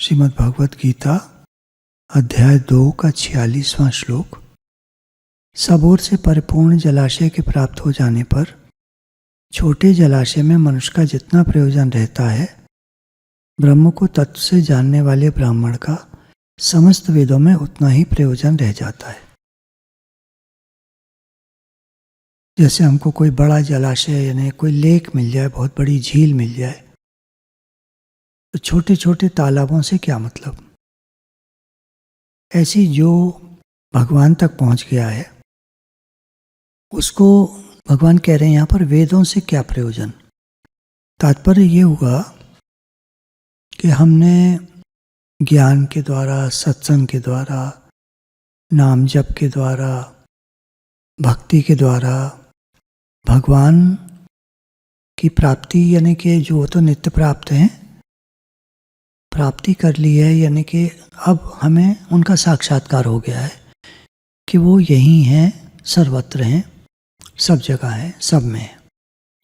श्रीमद् भगवत गीता अध्याय 2 का 46वां श्लोक। सब ओर से परिपूर्ण जलाशय के प्राप्त हो जाने पर छोटे जलाशय में मनुष्य का जितना प्रयोजन रहता है, ब्रह्म को तत्व से जानने वाले ब्राह्मण का समस्त वेदों में उतना ही प्रयोजन रह जाता है। जैसे हमको कोई बड़ा जलाशय यानी कोई लेक मिल जाए, बहुत बड़ी झील मिल जाए, तो छोटे छोटे तालाबों से क्या मतलब। ऐसी जो भगवान तक पहुंच गया है उसको भगवान कह रहे हैं यहाँ पर वेदों से क्या प्रयोजन। तात्पर्य ये हुआ कि हमने ज्ञान के द्वारा, सत्संग के द्वारा, नाम जप के द्वारा, भक्ति के द्वारा भगवान की प्राप्ति यानी कि जो तो नित्य प्राप्त हैं प्राप्ति कर ली है, यानी कि अब हमें उनका साक्षात्कार हो गया है कि वो यहीं हैं, सर्वत्र हैं, सब जगह हैं, सब में है।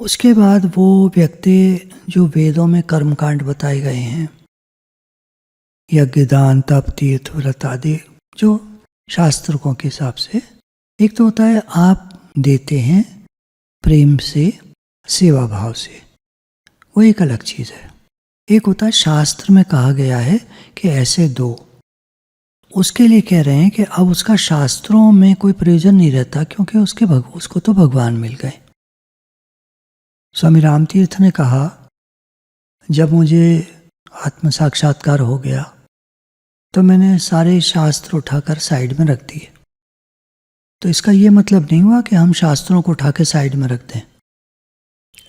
उसके बाद वो व्यक्ति जो वेदों में कर्मकांड बताए गए हैं, यज्ञ, दान, तप, तीर्थ, व्रत आदि, जो शास्त्रों के हिसाब से, एक तो होता है आप देते हैं प्रेम से, सेवा भाव से, वो एक अलग चीज़ है। एक होता है शास्त्र में कहा गया है कि ऐसे दो, उसके लिए कह रहे हैं कि अब उसका शास्त्रों में कोई प्रयोजन नहीं रहता, क्योंकि उसको तो भगवान मिल गए। स्वामी रामतीर्थ ने कहा, जब मुझे आत्म साक्षात्कार हो गया तो मैंने सारे शास्त्र उठाकर साइड में रख दिए। तो इसका ये मतलब नहीं हुआ कि हम शास्त्रों को उठा के साइड में रख दें।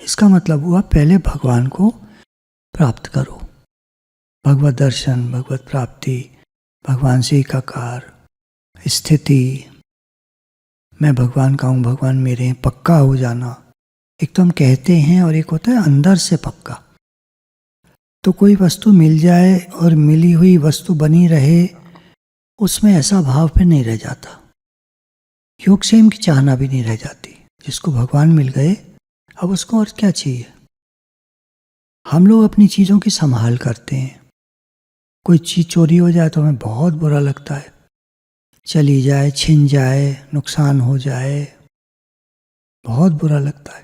इसका मतलब हुआ पहले भगवान को प्राप्त करो, भगवत दर्शन, भगवत प्राप्ति, भगवान से एकाकार स्थिति, मैं भगवान का हूँ, भगवान मेरे हैं, पक्का हो जाना। एक तो हम कहते हैं और एक होता है अंदर से पक्का। तो कोई वस्तु मिल जाए और मिली हुई वस्तु बनी रहे, उसमें ऐसा भाव पे नहीं रह जाता, योगक्षेम की चाहना भी नहीं रह जाती। जिसको भगवान मिल गए अब उसको और क्या चाहिए। हम लोग अपनी चीज़ों की संभाल करते हैं। कोई चीज़ चोरी हो जाए तो हमें बहुत बुरा लगता है, चली जाए, छिन जाए, नुकसान हो जाए, बहुत बुरा लगता है।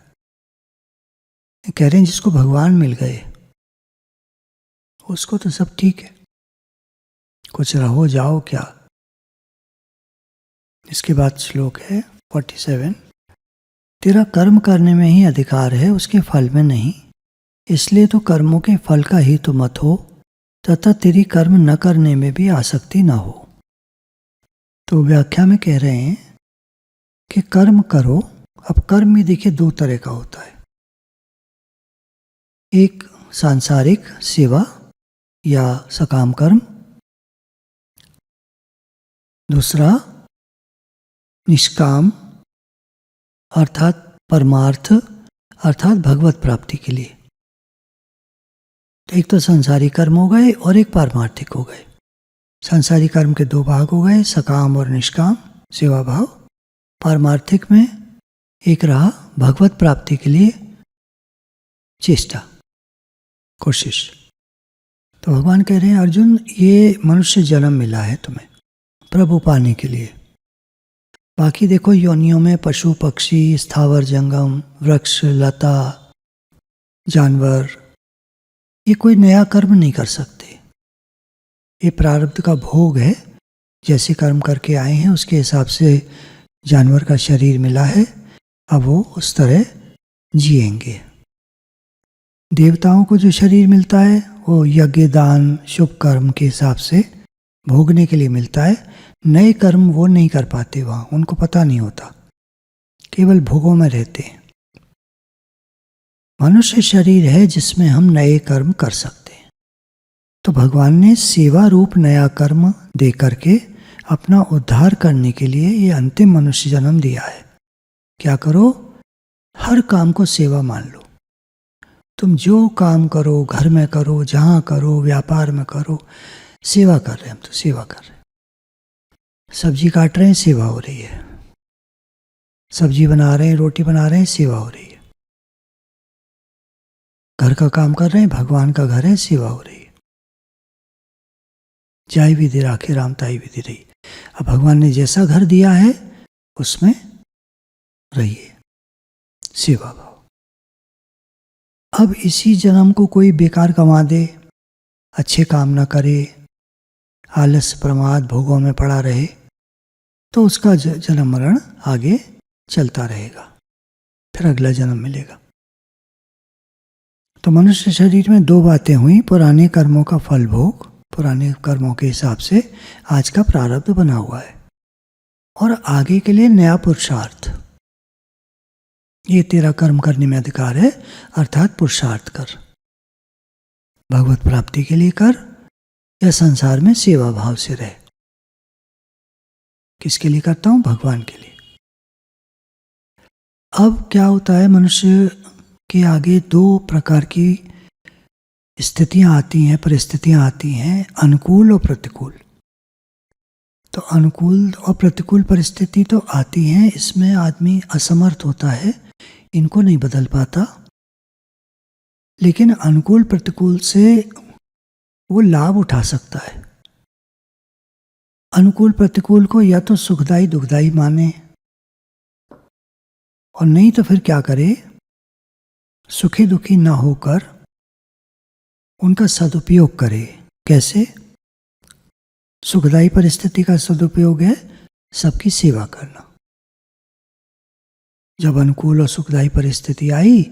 कह रहे हैं जिसको भगवान मिल गए उसको तो सब ठीक है, कुछ रहो जाओ क्या। इसके बाद श्लोक है 47। तेरा कर्म करने में ही अधिकार है, उसके फल में नहीं, इसलिए तो कर्मों के फल का ही तो मत हो तथा तेरी कर्म न करने में भी आसक्ति न हो। तो व्याख्या में कह रहे हैं कि कर्म करो। अब कर्म भी देखिए दो तरह का होता है, एक सांसारिक सेवा या सकाम कर्म, दूसरा निष्काम अर्थात परमार्थ अर्थात भगवत प्राप्ति के लिए। एक तो संसारिक कर्म हो गए और एक पारमार्थिक हो गए। संसारिक कर्म के दो भाग हो गए, सकाम और निष्काम सेवा भाव। पारमार्थिक में एक रहा भगवत प्राप्ति के लिए चेष्टा, कोशिश। तो भगवान कह रहे हैं अर्जुन, ये मनुष्य जन्म मिला है तुम्हें प्रभु पाने के लिए। बाकी देखो योनियों में पशु पक्षी, स्थावर जंगम, वृक्ष, लता, जानवर, ये कोई नया कर्म नहीं कर सकते। ये प्रारब्ध का भोग है। जैसे कर्म करके आए हैं उसके हिसाब से जानवर का शरीर मिला है, अब वो उस तरह जिएंगे। देवताओं को जो शरीर मिलता है वो यज्ञ, दान, शुभ कर्म के हिसाब से भोगने के लिए मिलता है। नए कर्म वो नहीं कर पाते, वहाँ उनको पता नहीं होता, केवल भोगों में रहते हैं। मनुष्य शरीर है जिसमें हम नए कर्म कर सकते हैं। तो भगवान ने सेवा रूप नया कर्म दे करके अपना उद्धार करने के लिए ये अंतिम मनुष्य जन्म दिया है। क्या करो, हर काम को सेवा मान लो। तुम जो काम करो, घर में करो, जहाँ करो, व्यापार में करो, सेवा कर रहे हैं। हम तो सेवा कर रहे हैं। सब्जी काट रहे हैं, सेवा हो रही है। सब्जी बना रहे हैं, रोटी बना रहे हैं, सेवा हो रही है। घर का काम कर रहे हैं, भगवान का घर है, सेवा हो रही है। जाय विधि राखे राम ताई विधि रही। अब भगवान ने जैसा घर दिया है उसमें रहिए, सेवा भाव। अब इसी जन्म को कोई बेकार गंवा दे, अच्छे काम ना करे, आलस प्रमाद भोगों में पड़ा रहे, तो उसका जन्म मरण आगे चलता रहेगा, फिर अगला जन्म मिलेगा। तो मनुष्य शरीर में दो बातें हुई, पुराने कर्मों का फल भोग, पुराने कर्मों के हिसाब से आज का प्रारब्ध बना हुआ है, और आगे के लिए नया पुरुषार्थ। ये तेरा कर्म करने में अधिकार है, अर्थात पुरुषार्थ कर, भगवत प्राप्ति के लिए कर या संसार में सेवा भाव से रहे। किसके लिए करता हूं? भगवान के लिए। अब क्या होता है, मनुष्य के आगे दो प्रकार की स्थितियां आती हैं, परिस्थितियां आती हैं, अनुकूल और प्रतिकूल। तो अनुकूल और प्रतिकूल परिस्थिति तो आती हैं, इसमें आदमी असमर्थ होता है, इनको नहीं बदल पाता। लेकिन अनुकूल प्रतिकूल से वो लाभ उठा सकता है। अनुकूल प्रतिकूल को या तो सुखदाई दुखदाई माने, और नहीं तो फिर क्या करे, सुखी दुखी ना होकर उनका सदुपयोग करे। कैसे? सुखदायी परिस्थिति का सदुपयोग है सबकी सेवा करना। जब अनुकूल और सुखदायी परिस्थिति आई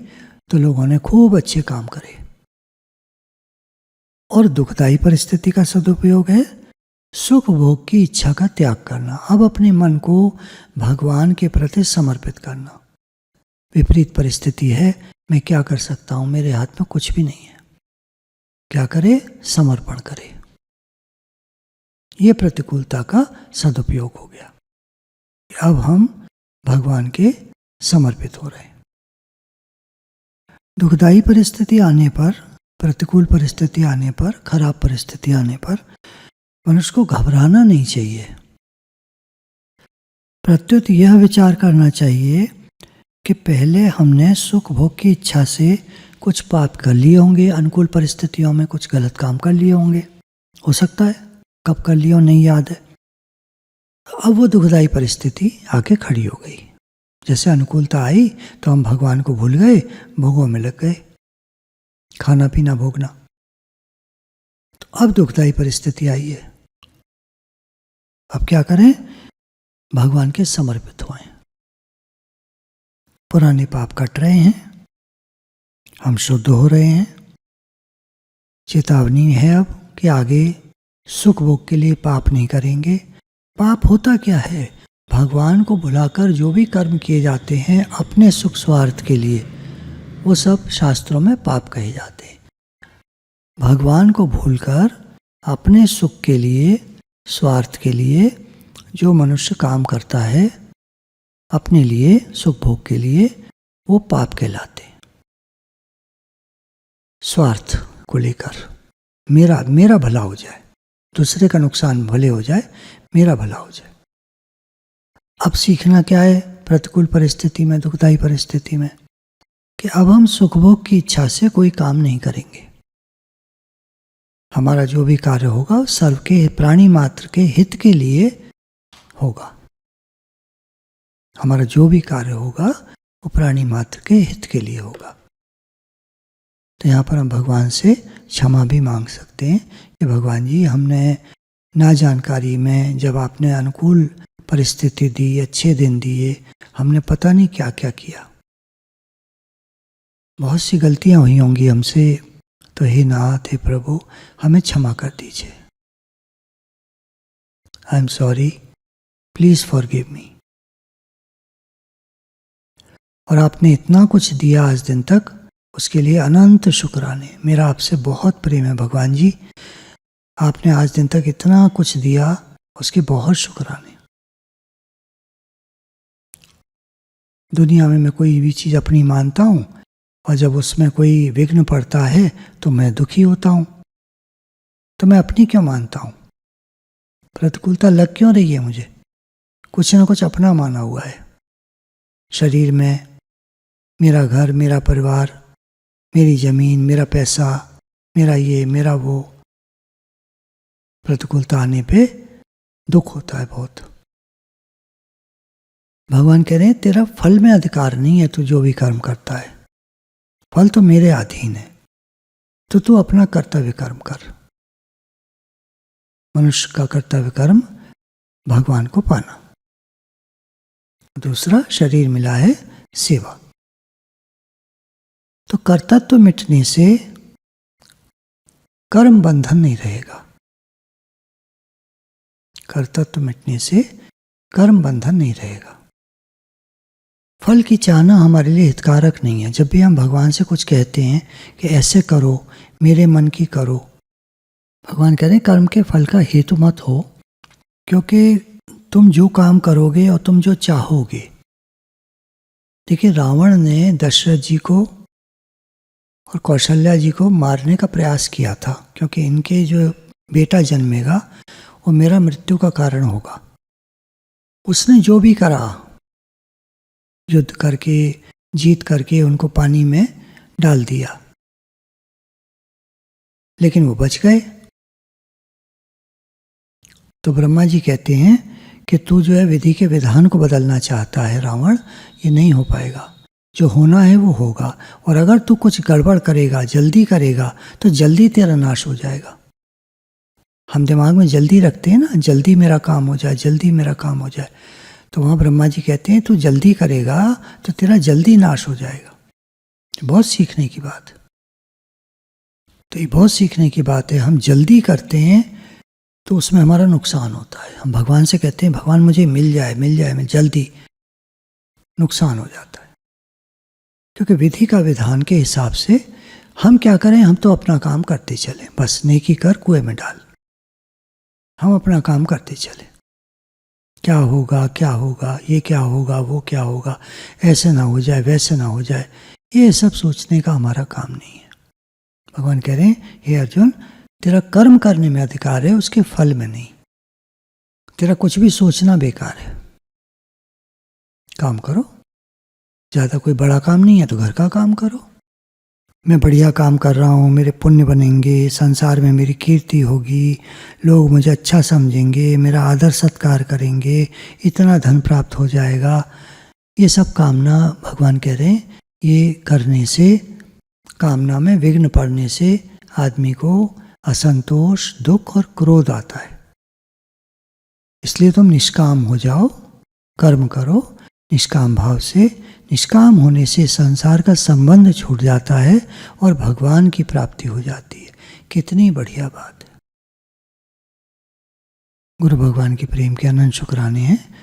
तो लोगों ने खूब अच्छे काम करे। और दुखदायी परिस्थिति का सदुपयोग है सुख भोग की इच्छा का त्याग करना, अब अपने मन को भगवान के प्रति समर्पित करना। विपरीत परिस्थिति है, मैं क्या कर सकता हूं, मेरे हाथ में कुछ भी नहीं है। क्या करे? समर्पण करे। ये प्रतिकूलता का सदुपयोग हो गया। अब हम भगवान के समर्पित हो रहे हैं। दुखदायी परिस्थिति आने पर, प्रतिकूल परिस्थिति आने पर, खराब परिस्थिति आने पर मनुष्य को घबराना नहीं चाहिए। प्रत्युत यह विचार करना चाहिए कि पहले हमने सुख भोग की इच्छा से कुछ पाप कर लिए होंगे, अनुकूल परिस्थितियों में कुछ गलत काम कर लिए होंगे, हो सकता है, कब कर लिए हो नहीं याद है। अब वो दुखदायी परिस्थिति आके खड़ी हो गई। जैसे अनुकूलता आई तो हम भगवान को भूल गए, भोगों में लग गए, खाना पीना भोगना। तो अब दुखदायी परिस्थिति आई है, अब क्या करें? भगवान के समर्पित होएं। पुराने पाप कट रहे हैं, हम शुद्ध हो रहे हैं। चेतावनी है अब कि आगे सुख भोग के लिए पाप नहीं करेंगे। पाप होता क्या है? भगवान को भुलाकर जो भी कर्म किए जाते हैं अपने सुख स्वार्थ के लिए, वो सब शास्त्रों में पाप कहे जाते हैं। भगवान को भूलकर अपने सुख के लिए, स्वार्थ के लिए जो मनुष्य काम करता है अपने लिए, सुख भोग के लिए, वो पाप कहलाते हैं। स्वार्थ को लेकर मेरा भला हो जाए, दूसरे का नुकसान भले हो जाए, मेरा भला हो जाए। अब सीखना क्या है प्रतिकूल परिस्थिति में, दुखदायी परिस्थिति में, कि अब हम सुख भोग की इच्छा से कोई काम नहीं करेंगे। हमारा जो भी कार्य होगा सर्व के, प्राणी मात्र के हित के लिए होगा। हमारा जो भी कार्य होगा वो प्राणी मात्र के हित के लिए होगा। तो यहाँ पर हम भगवान से क्षमा भी मांग सकते हैं कि भगवान जी, हमने ना जानकारी में, जब आपने अनुकूल परिस्थिति दी, अच्छे दिन दिए, हमने पता नहीं क्या क्या किया, बहुत सी गलतियां हुई होंगी हमसे। तो हे नाथ, हे प्रभु, हमें क्षमा कर दीजिए। I am sorry, please forgive me. और आपने इतना कुछ दिया आज दिन तक, उसके लिए अनंत शुक्राने। मेरा आपसे बहुत प्रेम है भगवान जी, आपने आज दिन तक इतना कुछ दिया, उसके बहुत शुक्राने। दुनिया में मैं कोई भी चीज़ अपनी मानता हूँ और जब उसमें कोई विघ्न पड़ता है तो मैं दुखी होता हूँ। तो मैं अपनी क्यों मानता हूँ? प्रतिकूलता लग क्यों रही है मुझे? कुछ ना कुछ अपना माना हुआ है। शरीर में मेरा घर, मेरा परिवार, मेरी जमीन, मेरा पैसा, मेरा ये, मेरा वो। प्रतिकूलता आने पे दुख होता है बहुत। भगवान कह रहे हैं तेरा फल में अधिकार नहीं है, तू जो भी कर्म करता है, फल तो मेरे अधीन है, तो तू अपना कर्तव्य कर्म कर। मनुष्य का कर्तव्य कर्म भगवान को पाना। दूसरा, शरीर मिला है सेवा। तो कर्तव्य मिटने से कर्म बंधन नहीं रहेगा। कर्तव्य मिटने से कर्म बंधन नहीं रहेगा। फल की चाहना हमारे लिए हितकारक नहीं है। जब भी हम भगवान से कुछ कहते हैं कि ऐसे करो, मेरे मन की करो, भगवान कह रहे हैं कर्म के फल का हेतु मत हो, क्योंकि तुम जो काम करोगे और तुम जो चाहोगे। देखिए, रावण ने दशरथ जी को और कौशल्या जी को मारने का प्रयास किया था, क्योंकि इनके जो बेटा जन्मेगा वो मेरा मृत्यु का कारण होगा। उसने जो भी करा, युद्ध करके, जीत करके उनको पानी में डाल दिया, लेकिन वो बच गए। तो ब्रह्मा जी कहते हैं कि तू जो है विधि के विधान को बदलना चाहता है रावण, ये नहीं हो पाएगा। जो होना है वो होगा, और अगर तू कुछ गड़बड़ करेगा, जल्दी करेगा, तो जल्दी तेरा नाश हो जाएगा। हम दिमाग में जल्दी रखते हैं ना, जल्दी मेरा काम हो जाए, जल्दी मेरा काम हो जाए। तो वहाँ ब्रह्मा जी कहते हैं तू जल्दी करेगा तो तेरा जल्दी नाश हो जाएगा। बहुत सीखने की बात है। तो ये बहुत सीखने की बात है। हम जल्दी करते हैं तो उसमें हमारा नुकसान होता है। हम भगवान से कहते हैं भगवान मुझे मिल जाए, मिल जाए, मैं जल्दी, नुकसान हो जाता है। क्योंकि विधि का विधान के हिसाब से हम क्या करें, हम तो अपना काम करते चले, बस नेकी कर कुएं में डाल, हम अपना काम करते चले। क्या होगा, क्या होगा, ये क्या होगा, वो क्या होगा, ऐसे ना हो जाए, वैसे ना हो जाए, ये सब सोचने का हमारा काम नहीं है। भगवान कह रहे हैं हे अर्जुन, तेरा कर्म करने में अधिकार है, उसके फल में नहीं। तेरा कुछ भी सोचना बेकार है। काम करो, ज़्यादा कोई बड़ा काम नहीं है तो घर का काम करो। मैं बढ़िया काम कर रहा हूँ, मेरे पुण्य बनेंगे, संसार में मेरी कीर्ति होगी, लोग मुझे अच्छा समझेंगे, मेरा आदर सत्कार करेंगे, इतना धन प्राप्त हो जाएगा। ये सब कामना भगवान कह रहे हैं, ये करने से, कामना में विघ्न पड़ने से आदमी को असंतोष, दुख और क्रोध आता है। इसलिए तुम निष्काम हो जाओ, कर्म करो निष्काम भाव से। निष्काम होने से संसार का संबंध छूट जाता है और भगवान की प्राप्ति हो जाती है। कितनी बढ़िया बात है। गुरु भगवान के प्रेम के अनंत शुक्राने हैं।